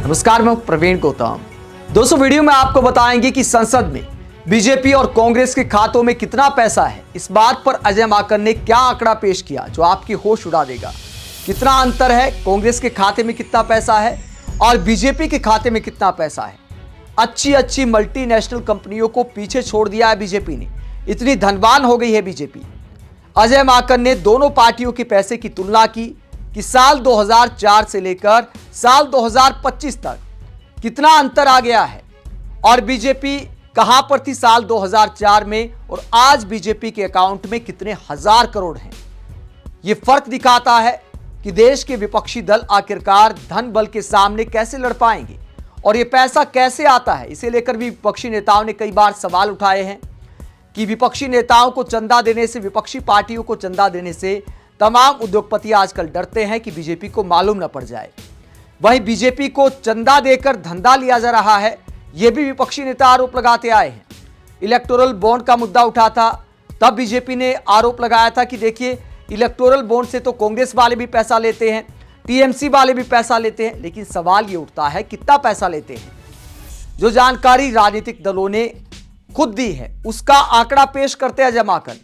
नमस्कार, मैं प्रवीण गौतम। दोस्तों, वीडियो में आपको बताएंगे कि संसद में बीजेपी और कांग्रेस के खातों में कितना पैसा है। इस बात पर अजय माकन ने क्या आंकड़ा पेश किया जो आपकी होश उड़ा देगा। कितना अंतर है, कांग्रेस के खाते में कितना पैसा है और बीजेपी के खाते में कितना पैसा है। अच्छी मल्टीनेशनल कंपनियों को पीछे छोड़ दिया है बीजेपी ने, इतनी धनवान हो गई है बीजेपी। अजय माकन ने दोनों पार्टियों के पैसे की तुलना की कि साल 2004 से लेकर साल 2025 तक कितना अंतर आ गया है और बीजेपी कहां पर थी साल 2004 में और आज बीजेपी के अकाउंट में कितने हजार करोड़ हैं। यह फर्क दिखाता है कि देश के विपक्षी दल आखिरकार धन बल के सामने कैसे लड़ पाएंगे और यह पैसा कैसे आता है। इसे लेकर भी विपक्षी नेताओं ने कई बार सवाल उठाए हैं कि विपक्षी नेताओं को चंदा देने से, विपक्षी पार्टियों को चंदा देने से तमाम उद्योगपति आजकल डरते हैं कि बीजेपी को मालूम न पड़ जाए। वहीं बीजेपी को चंदा देकर धंधा लिया जा रहा है, यह भी विपक्षी नेता आरोप लगाते आए हैं। इलेक्टोरल बॉन्ड का मुद्दा उठा था, तब बीजेपी ने आरोप लगाया था कि देखिए, इलेक्टोरल बॉन्ड से तो कांग्रेस वाले भी पैसा लेते हैं, टीएमसी वाले भी पैसा लेते हैं, लेकिन सवाल ये उठता है कितना पैसा लेते हैं। जो जानकारी राजनीतिक दलों ने खुद दी है उसका आंकड़ा पेश करते हैं अजय माकन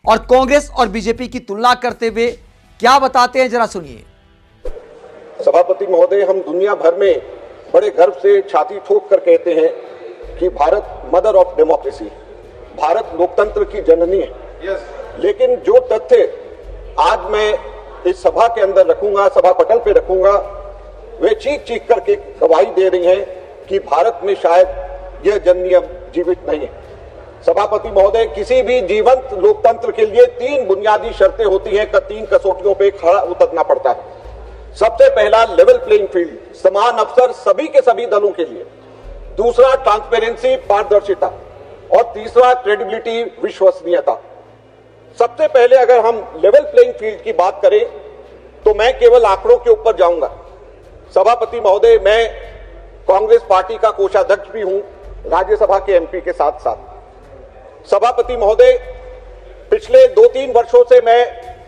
और कांग्रेस और बीजेपी की तुलना करते हुए क्या बताते हैं, जरा सुनिए। सभापति महोदय, हम दुनिया भर में बड़े गर्व से छाती ठोक कर कहते हैं कि Bharat mother of democracy, Bharat लोकतंत्र की जननी है। लेकिन जो तथ्य आज मैं इस सभा के अंदर रखूंगा, सभा पटल पे रखूंगा, वे चीख करके गवाही दे रही हैं कि भारत में शायद यह जननी अब जीवित नहीं है। सभापति महोदय, किसी भी जीवंत लोकतंत्र के लिए 3 बुनियादी शर्तें होती हैं, 3 कसौटियों पे खड़ा उतरना पड़ता है। सबसे पहला लेवल प्लेइंग फील्ड, समान अवसर सभी के सभी दलों के लिए। दूसरा ट्रांसपेरेंसी, पारदर्शिता, और तीसरा क्रेडिबिलिटी, विश्वसनीयता। सबसे पहले अगर हम लेवल प्लेइंग फील्ड की बात करें तो मैं केवल आंकड़ों के ऊपर जाऊंगा। सभापति महोदय, मैं कांग्रेस पार्टी का कोषाध्यक्ष भी हूं, राज्यसभा के एमपी के साथ साथ। सभापति महोदय, पिछले 2-3 वर्षों से मैं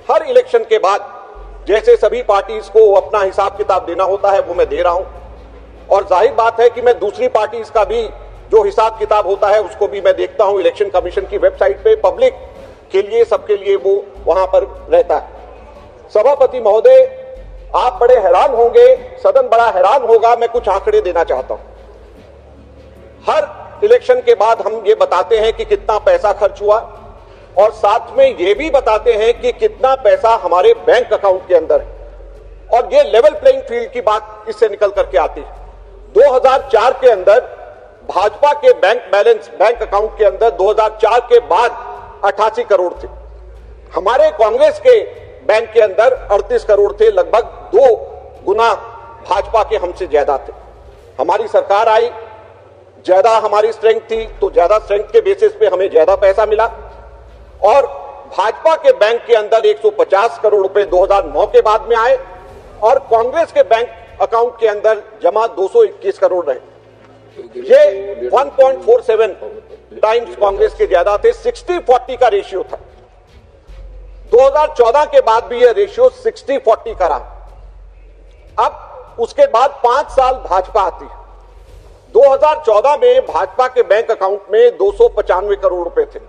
हर इलेक्शन के बाद जैसे सभी पार्टीज को अपना हिसाब किताब देना होता है वो मैं दे रहा हूं, और जाहिर बात है कि मैं दूसरी पार्टीज का भी जो हिसाब किताब होता है उसको भी मैं देखता हूं। इलेक्शन कमीशन की वेबसाइट पे पब्लिक के लिए, सबके लिए वो वहां पर रहता है। सभापति महोदय, आप बड़े हैरान होंगे, सदन बड़ा हैरान होगा, मैं कुछ आंकड़े देना चाहता हूं। हर इलेक्शन के बाद हम ये बताते हैं कि कितना पैसा खर्च हुआ और साथ में ये भी बताते हैं कि कितना पैसा हमारे बैंक अकाउंट के अंदर है, और ये लेवल प्लेइंग फील्ड की बात इससे निकल करके आती है। 2004 के अंदर भाजपा के बैंक बैलेंस, बैंक अकाउंट के अंदर 2004 के बाद 88 करोड़ थे। हमारे कांग्रेस के बैंक के अंदर 38 करोड़ थे, लगभग 2 गुना भाजपा के हमसे ज्यादा थे। हमारी सरकार आई, ज्यादा हमारी स्ट्रेंथ थी, तो ज्यादा स्ट्रेंथ के बेसिस पे हमें ज्यादा पैसा मिला, और भाजपा के बैंक के अंदर 150 करोड़ रुपए 2009 के बाद में आए और कांग्रेस के बैंक अकाउंट के अंदर जमा 221 करोड़ रहे। ये 1.47 टाइम्स कांग्रेस के ज्यादा थे। 60-40 का रेशियो था। 2014 के बाद भी यह रेशियो 60-40 का रहा। अब उसके बाद 5 साल भाजपा आती है। 2014 में भाजपा के बैंक अकाउंट में 295 करोड़ रुपए थे।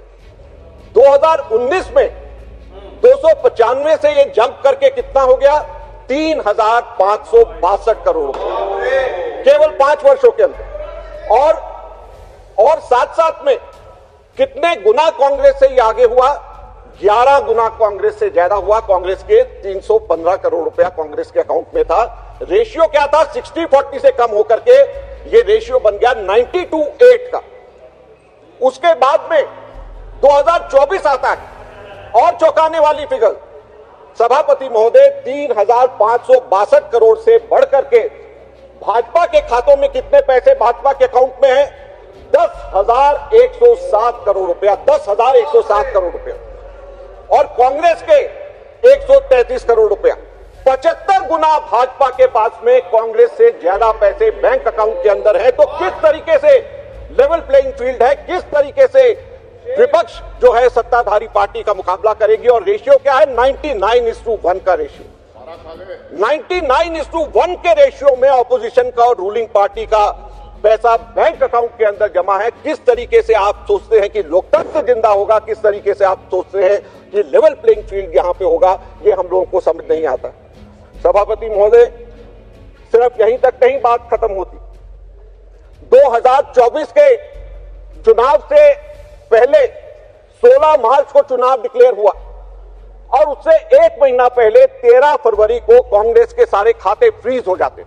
2019 में 295 से ये जंप करके कितना हो गया, 3562 करोड़ रुपए केवल 5 वर्षों के अंदर। और साथ साथ में कितने गुना कांग्रेस से ये आगे हुआ, 11 गुना कांग्रेस से ज्यादा हुआ। कांग्रेस के 315 करोड़ रुपया कांग्रेस के अकाउंट में था। रेशियो क्या था, 60-40 से कम होकर के ये रेशियो बन गया 90-8 का। उसके बाद में 2024 आता है और चौंकाने वाली फिगर, सभापति महोदय, 3562 करोड़ से बढ़कर के भाजपा के खातों में कितने पैसे भाजपा के अकाउंट में है, 10,107 करोड़ रुपया, 10,107 करोड़ रुपया, और कांग्रेस के 133 करोड़ रुपया। 75 गुना भाजपा के पास में कांग्रेस से ज्यादा पैसे बैंक अकाउंट के अंदर है। तो किस तरीके से लेवल प्लेइंग फील्ड है, किस तरीके से विपक्ष जो है सत्ताधारी पार्टी का मुकाबला करेगी, और रेशियो क्या है, 99:1 का रेशियो। 99:1 के रेशियो में ऑपोजिशन का और रूलिंग पार्टी का पैसा बैंक अकाउंट के अंदर जमा है। किस तरीके से आप सोचते हैं कि लोकतंत्र जिंदा होगा, किस तरीके से आप सोचते हैं कि लेवल प्लेइंग फील्ड यहां पे होगा, ये हम लोगों को समझ नहीं आता। सभापति महोदय, सिर्फ यहीं तक नहीं बात खत्म होती। 2024 के चुनाव से पहले 16 मार्च को चुनाव डिक्लेयर हुआ और उससे एक महीना पहले 13 फरवरी को कांग्रेस के सारे खाते फ्रीज हो जाते,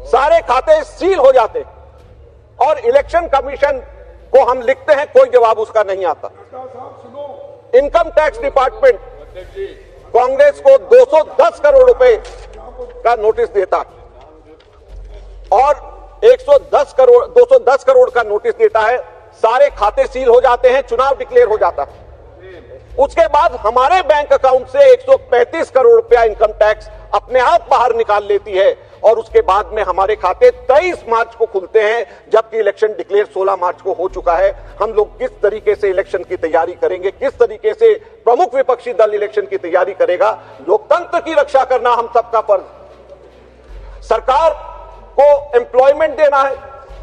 सारे खाते सील हो जाते और इलेक्शन कमीशन को हम लिखते हैं, कोई जवाब उसका नहीं आता। इनकम टैक्स डिपार्टमेंट कांग्रेस को 210 करोड़ रुपए का नोटिस देता और 210 करोड़ का नोटिस देता है, सारे खाते सील हो जाते हैं, चुनाव डिक्लेयर हो जाता है। उसके बाद हमारे बैंक अकाउंट से 135 करोड़ रुपया इनकम टैक्स अपने आप बाहर निकाल लेती है और उसके बाद में हमारे खाते 23 मार्च को खुलते हैं, जबकि इलेक्शन डिक्लेयर 16 मार्च को हो चुका है। हम लोग किस तरीके से इलेक्शन की तैयारी करेंगे, किस तरीके से प्रमुख विपक्षी दल इलेक्शन की तैयारी करेगा? लोकतंत्र की रक्षा करना हम सबका फर्ज। सरकार को एम्प्लॉयमेंट देना है,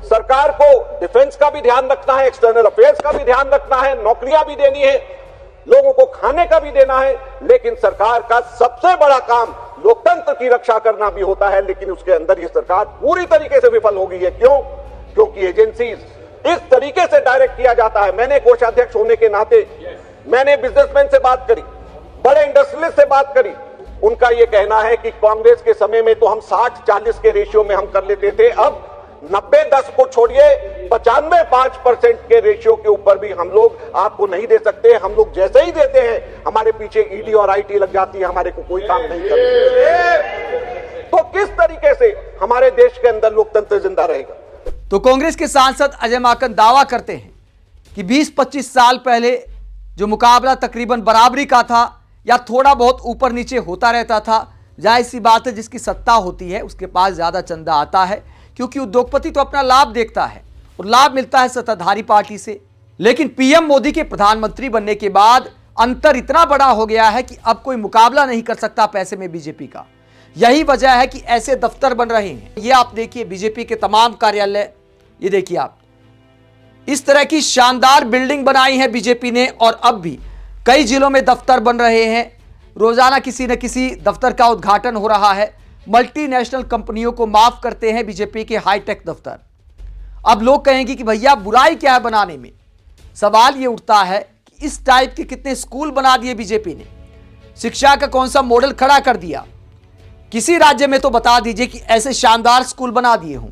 सरकार को डिफेंस का भी ध्यान रखना है, एक्सटर्नल अफेयर्स का भी ध्यान रखना है, नौकरियां भी देनी है, लोगों को खाने का भी देना है, लेकिन सरकार का सबसे बड़ा काम लोकतंत्र की रक्षा करना भी होता है। लेकिन उसके अंदर ये सरकार पूरी तरीके से विफल हो गई है। क्यों? क्योंकि एजेंसीज इस तरीके से डायरेक्ट किया जाता है। मैंने कोषाध्यक्ष होने के नाते मैंने बिजनेसमैन से बात करी, बड़े इंडस्ट्रियलिस्ट से बात करी। उनका यह कहना है कि कांग्रेस के समय में तो हम 60-40 के रेशियो में हम कर लेते थे, अब 90-10 को छोड़िए 95-5% के रेशियो के ऊपर भी हम लोग आपको नहीं दे सकते। हम लोग जैसे ही देते हैं हमारे पीछे ईडी और आईटी लग जाती है, हमारे को कोई काम नहीं करते। तो किस तरीके से हमारे देश के अंदर लोकतंत्र जिंदा रहेगा? तो कांग्रेस के सांसद अजय माकन दावा करते हैं कि 20-25 साल पहले जो मुकाबला तकरीबन बराबरी का था या थोड़ा बहुत ऊपर नीचे होता रहता था, जाहिर सी बात है जिसकी सत्ता होती है उसके पास ज्यादा चंदा आता है, क्योंकि उद्योगपति तो अपना लाभ देखता है और लाभ मिलता है सत्ताधारी पार्टी से। लेकिन पीएम मोदी के प्रधानमंत्री बनने के बाद अंतर इतना बड़ा हो गया है कि अब कोई मुकाबला नहीं कर सकता पैसे में बीजेपी का। यही वजह है कि ऐसे दफ्तर बन रहे हैं। ये आप देखिए बीजेपी के तमाम कार्यालय, ये देखिए आप, इस तरह की शानदार बिल्डिंग बनाई है बीजेपी ने और अब भी कई जिलों में दफ्तर बन रहे हैं। रोजाना किसी न किसी दफ्तर का उद्घाटन हो रहा है। मल्टीनेशनल कंपनियों को माफ करते हैं बीजेपी के हाईटेक दफ्तर। अब लोग कहेंगे कि भैया बुराई क्या है बनाने में? सवाल यह उठता है कि इस टाइप के कितने स्कूल बना दिए बीजेपी ने, शिक्षा का कौन सा मॉडल खड़ा कर दिया? किसी राज्य में तो बता दीजिए कि ऐसे शानदार स्कूल बना दिए हों।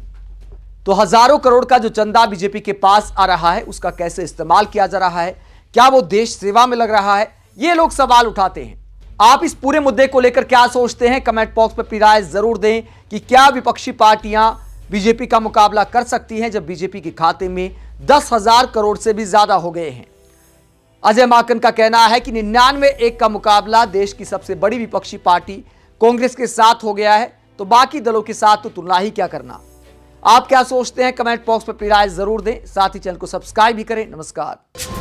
तो हजारों करोड़ का जो चंदा बीजेपी के पास आ रहा है उसका कैसे इस्तेमाल किया जा रहा है? क्या वो देश सेवा में लग रहा है? ये लोग सवाल उठाते हैं। आप इस पूरे मुद्दे को लेकर क्या सोचते हैं? कमेंट बॉक्स पर अपनी राय जरूर दें कि क्या विपक्षी पार्टियां बीजेपी का मुकाबला कर सकती हैं जब बीजेपी के खाते में 10,000 करोड़ से भी ज्यादा हो गए हैं। अजय माकन का कहना है कि 99-1 का मुकाबला देश की सबसे बड़ी विपक्षी पार्टी कांग्रेस के साथ हो गया है, तो बाकी दलों के साथ तो तुलना ही क्या करना। आप क्या सोचते हैं? कमेंट बॉक्स पर अपनी राय जरूर दें, साथ ही चैनल को सब्सक्राइब भी करें। नमस्कार।